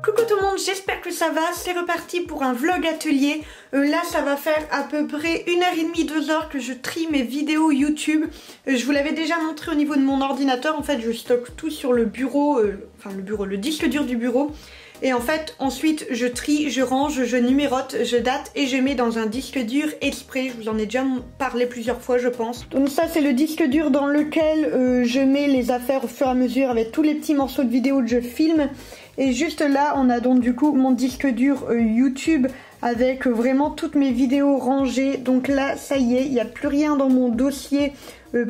Coucou tout le monde, j'espère que ça va, c'est reparti pour un vlog atelier. Là ça va faire à peu près 1h30, 2h que je trie mes vidéos YouTube. Je vous l'avais déjà montré au niveau de mon ordinateur, en fait je stocke tout sur le bureau, le disque dur du bureau. Et en fait ensuite je trie, je range, je numérote, je date et je mets dans un disque dur exprès. Je vous en ai déjà parlé plusieurs fois je pense. Donc ça c'est le disque dur dans lequel je mets les affaires au fur et à mesure avec tous les petits morceaux de vidéos que je filme. Et juste là on a donc du coup mon disque dur YouTube avec vraiment toutes mes vidéos rangées. Donc là ça y est, il n'y a plus rien dans mon dossier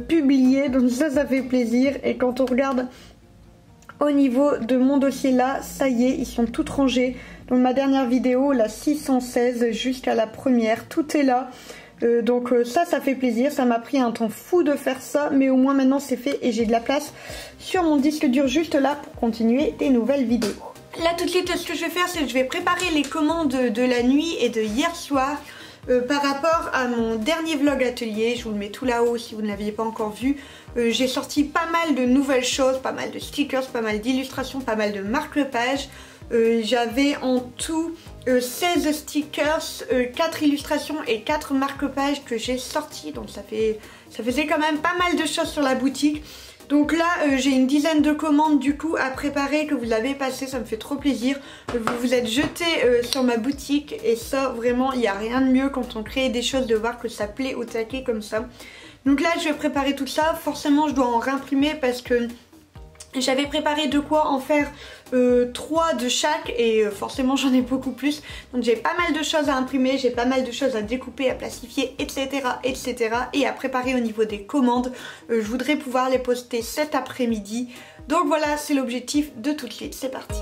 publié, donc ça fait plaisir. Et quand on regarde au niveau de mon dossier là, ça y est, ils sont toutes rangées. Donc ma dernière vidéo, la 616 jusqu'à la première, tout est là. Donc ça fait plaisir, ça m'a pris un temps fou de faire ça, mais au moins maintenant c'est fait et j'ai de la place sur mon disque dur juste là pour continuer des nouvelles vidéos. Là tout de suite ce que je vais faire c'est que je vais préparer les commandes de la nuit et de hier soir par rapport à mon dernier vlog atelier. Je vous le mets tout là-haut si vous ne l'aviez pas encore vu. J'ai sorti pas mal de nouvelles choses, pas mal de stickers, pas mal d'illustrations, pas mal de marque-pages. J'avais en tout 16 stickers, 4 illustrations et 4 marque-pages que j'ai sortis. Donc ça faisait quand même pas mal de choses sur la boutique. Donc là j'ai une dizaine de commandes du coup à préparer que vous avez passé, ça me fait trop plaisir. Vous vous êtes jeté sur ma boutique et ça vraiment il n'y a rien de mieux quand on crée des choses de voir que ça plaît au taquet comme ça. Donc là je vais préparer tout ça, forcément je dois en réimprimer parce que j'avais préparé de quoi en faire 3 de chaque et forcément j'en ai beaucoup plus. Donc j'ai pas mal de choses à imprimer, j'ai pas mal de choses à découper, à plastifier, etc. et à préparer au niveau des commandes. Je voudrais pouvoir les poster cet après-midi. Donc voilà, c'est l'objectif de tout de suite, c'est parti.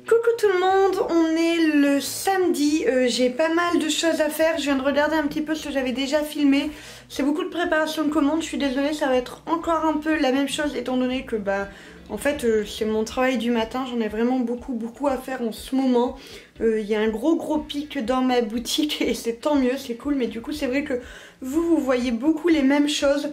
Coucou tout le monde, on est le samedi, j'ai pas mal de choses à faire, je viens de regarder un petit peu ce que j'avais déjà filmé. C'est beaucoup de préparation de commandes, je suis désolée, ça va être encore un peu la même chose étant donné que en fait c'est mon travail du matin, j'en ai vraiment beaucoup à faire en ce moment. Il y a un gros pic dans ma boutique et c'est tant mieux, c'est cool, mais du coup c'est vrai que vous voyez beaucoup les mêmes choses.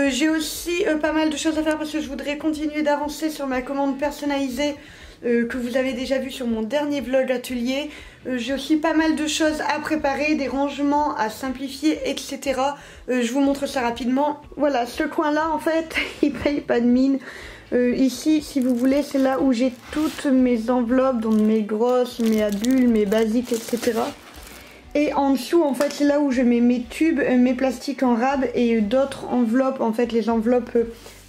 J'ai aussi pas mal de choses à faire parce que je voudrais continuer d'avancer sur ma commande personnalisée que vous avez déjà vu sur mon dernier vlog atelier. J'ai aussi pas mal de choses à préparer, des rangements à simplifier, etc. Je vous montre ça rapidement. Voilà, ce coin-là, en fait, il paye pas de mine. Ici, si vous voulez, c'est là où j'ai toutes mes enveloppes, donc mes grosses, mes à bulles, mes basiques, etc. Et en dessous, en fait, c'est là où je mets mes tubes, mes plastiques en rab et d'autres enveloppes, en fait, les enveloppes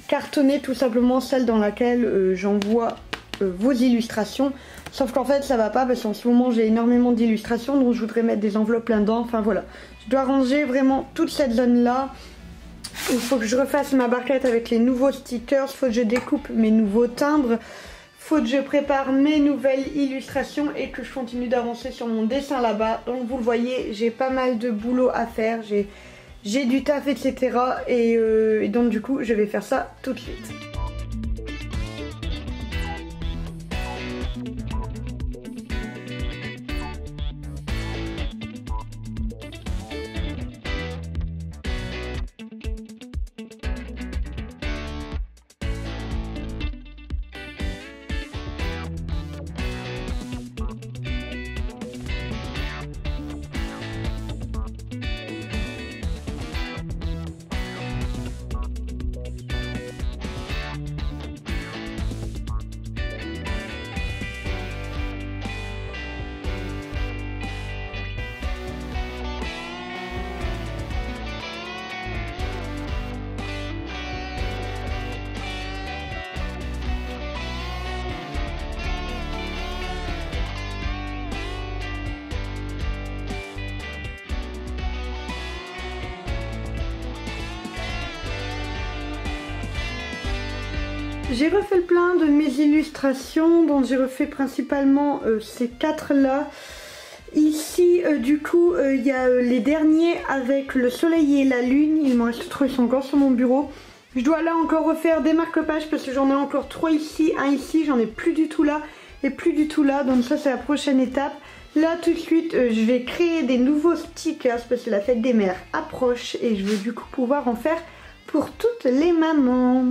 cartonnées, tout simplement celles dans lesquelles j'envoie vos illustrations. Sauf qu'en fait ça va pas parce qu'en ce moment j'ai énormément d'illustrations, donc je voudrais mettre des enveloppes plein dedans. Enfin voilà, je dois ranger vraiment toute cette zone là. Il faut que je refasse ma barquette avec les nouveaux stickers, faut que je découpe mes nouveaux timbres, faut que je prépare mes nouvelles illustrations et que je continue d'avancer sur mon dessin là-bas. Donc vous le voyez, j'ai pas mal de boulot à faire, j'ai du taf, etc. Et donc du coup je vais faire ça tout de suite. J'ai refait le plein de mes illustrations, donc j'ai refait principalement ces 4 là. Ici du coup il y a les derniers avec le soleil et la lune, il m'en reste 3, ils sont encore sur mon bureau. Je dois là encore refaire des marque-pages parce que j'en ai encore 3 ici, un ici, j'en ai plus du tout là et plus du tout là, donc ça c'est la prochaine étape. Là tout de suite je vais créer des nouveaux stickers parce que la fête des mères approche et je veux du coup pouvoir en faire pour toutes les mamans.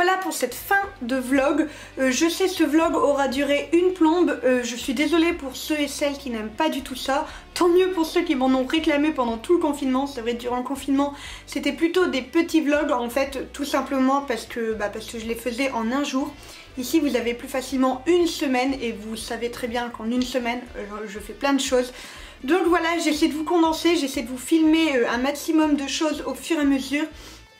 voilà pour cette fin de vlog. Je sais ce vlog aura duré une plombe, je suis désolée pour ceux et celles qui n'aiment pas du tout ça. Tant mieux pour ceux qui m'en ont réclamé pendant tout le confinement. C'est vrai, durant le confinement c'était plutôt des petits vlogs en fait, tout simplement parce que je les faisais en un jour. Ici vous avez plus facilement une semaine et vous savez très bien qu'en une semaine je fais plein de choses. Donc voilà, j'essaie de vous condenser, j'essaie de vous filmer un maximum de choses au fur et à mesure.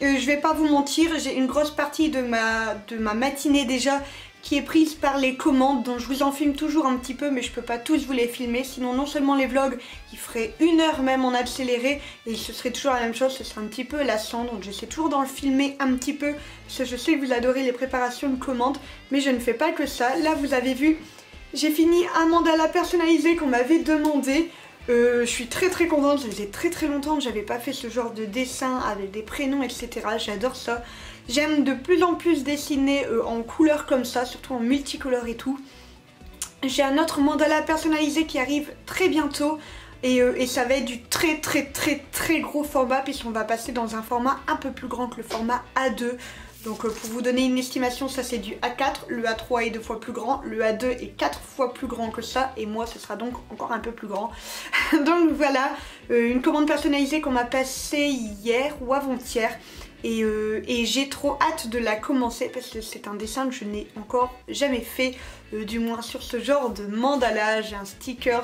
Je vais pas vous mentir, j'ai une grosse partie de ma matinée déjà qui est prise par les commandes, donc je vous en filme toujours un petit peu mais je peux pas tous vous les filmer, sinon non seulement les vlogs ils feraient 1 heure même en accéléré et ce serait toujours la même chose, ce serait un petit peu lassant, donc j'essaie toujours d'en filmer un petit peu parce que je sais que vous adorez les préparations de commandes, mais je ne fais pas que ça. Là vous avez vu, j'ai fini un mandala personnalisé qu'on m'avait demandé. Je suis très contente, ça faisait très longtemps que j'avais pas fait ce genre de dessin avec des prénoms etc, j'adore ça. J'aime de plus en plus dessiner en couleurs comme ça, surtout en multicolore et tout. J'ai un autre mandala personnalisé qui arrive très bientôt et ça va être du très gros format puisqu'on va passer dans un format un peu plus grand que le format A2. Donc pour vous donner une estimation, ça c'est du A4, le A3 est 2 fois plus grand, le A2 est 4 fois plus grand que ça et moi ce sera donc encore un peu plus grand. Donc voilà, une commande personnalisée qu'on m'a passée hier ou avant-hier et j'ai trop hâte de la commencer parce que c'est un dessin que je n'ai encore jamais fait, du moins sur ce genre de mandala. J'ai un sticker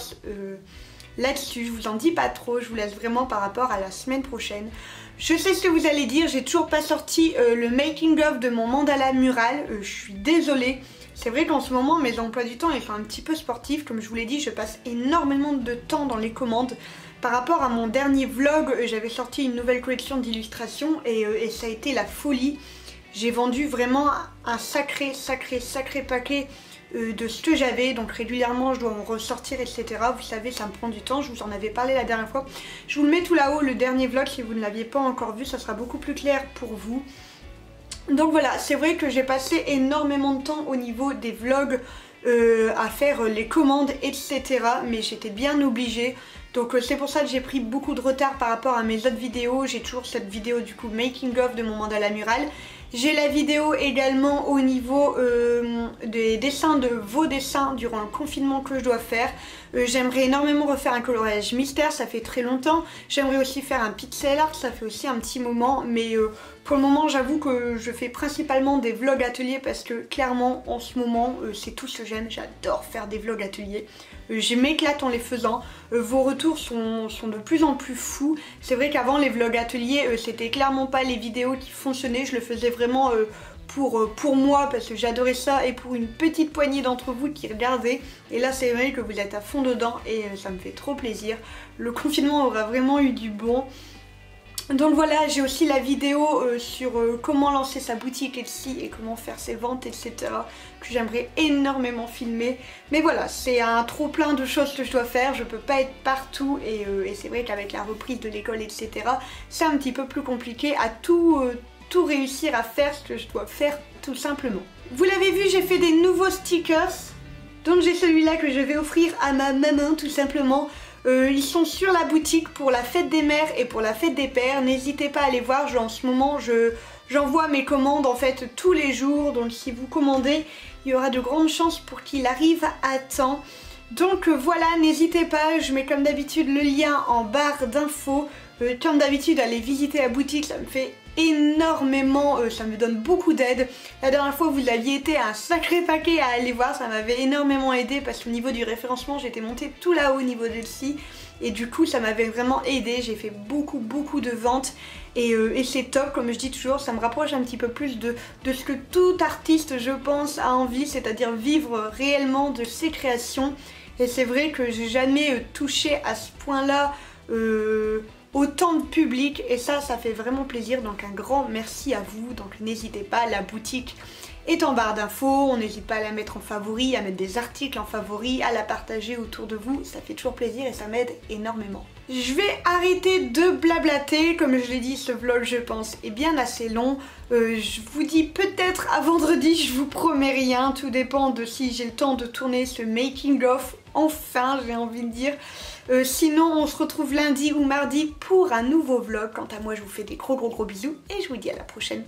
là-dessus, je vous en dis pas trop, je vous laisse vraiment par rapport à la semaine prochaine. Je sais ce que vous allez dire, j'ai toujours pas sorti le making of de mon mandala mural, je suis désolée. C'est vrai qu'en ce moment mes emplois du temps ils sont un petit peu sportifs, comme je vous l'ai dit je passe énormément de temps dans les commandes. Par rapport à mon dernier vlog, j'avais sorti une nouvelle collection d'illustrations et ça a été la folie. J'ai vendu vraiment un sacré paquet de ce que j'avais, donc régulièrement je dois en ressortir etc. Vous savez ça me prend du temps, je vous en avais parlé la dernière fois. Je vous le mets tout là-haut, le dernier vlog, si vous ne l'aviez pas encore vu, ça sera beaucoup plus clair pour vous. Donc voilà, c'est vrai que j'ai passé énormément de temps au niveau des vlogs à faire les commandes etc. Mais j'étais bien obligée. Donc c'est pour ça que j'ai pris beaucoup de retard par rapport à mes autres vidéos. J'ai toujours cette vidéo du coup making of de mon mandala mural. J'ai la vidéo également au niveau des dessins, de vos dessins durant le confinement que je dois faire. J'aimerais énormément refaire un coloriage mystère, ça fait très longtemps. J'aimerais aussi faire un pixel art, ça fait aussi un petit moment. Mais pour le moment j'avoue que je fais principalement des vlogs ateliers parce que clairement en ce moment c'est tout ce que j'aime. J'adore faire des vlogs ateliers. Je m'éclate en les faisant, vos retours sont de plus en plus fous. C'est vrai qu'avant les vlogs ateliers c'était clairement pas les vidéos qui fonctionnaient, je le faisais vraiment pour moi parce que j'adorais ça et pour une petite poignée d'entre vous qui regardaient. Et là c'est vrai que vous êtes à fond dedans et ça me fait trop plaisir. Le confinement aura vraiment eu du bon. Donc voilà, j'ai aussi la vidéo sur comment lancer sa boutique Etsy et comment faire ses ventes etc. que j'aimerais énormément filmer. Mais voilà, c'est un trop plein de choses que je dois faire, je peux pas être partout et c'est vrai qu'avec la reprise de l'école etc. c'est un petit peu plus compliqué à tout réussir à faire ce que je dois faire tout simplement. Vous l'avez vu, j'ai fait des nouveaux stickers. Donc j'ai celui-là que je vais offrir à ma maman tout simplement. Ils sont sur la boutique pour la fête des mères et pour la fête des pères. N'hésitez pas à aller voir, en ce moment j'envoie mes commandes en fait tous les jours. Donc si vous commandez, il y aura de grandes chances pour qu'il arrive à temps. Donc voilà, n'hésitez pas, je mets comme d'habitude le lien en barre d'infos. Comme d'habitude, allez visiter la boutique, ça me fait énormément, ça me donne beaucoup d'aide. La dernière fois vous aviez été un sacré paquet à aller voir, ça m'avait énormément aidé parce qu'au niveau du référencement j'étais montée tout là-haut au niveau d'Etsy et du coup ça m'avait vraiment aidé. J'ai fait beaucoup de ventes et c'est top, comme je dis toujours, ça me rapproche un petit peu plus de ce que tout artiste je pense a envie, c'est-à-dire vivre réellement de ses créations. Et c'est vrai que j'ai jamais touché à ce point là autant de public et ça fait vraiment plaisir, donc un grand merci à vous. Donc n'hésitez pas, la boutique est en barre d'infos, on n'hésite pas à la mettre en favori, à mettre des articles en favori, à la partager autour de vous, ça fait toujours plaisir et ça m'aide énormément. Je vais arrêter de blablater, comme je l'ai dit ce vlog je pense est bien assez long. Je vous dis peut-être à vendredi, je vous promets rien, tout dépend de si j'ai le temps de tourner ce making of, enfin j'ai envie de dire. Sinon on se retrouve lundi ou mardi pour un nouveau vlog. Quant à moi je vous fais des gros bisous et je vous dis à la prochaine.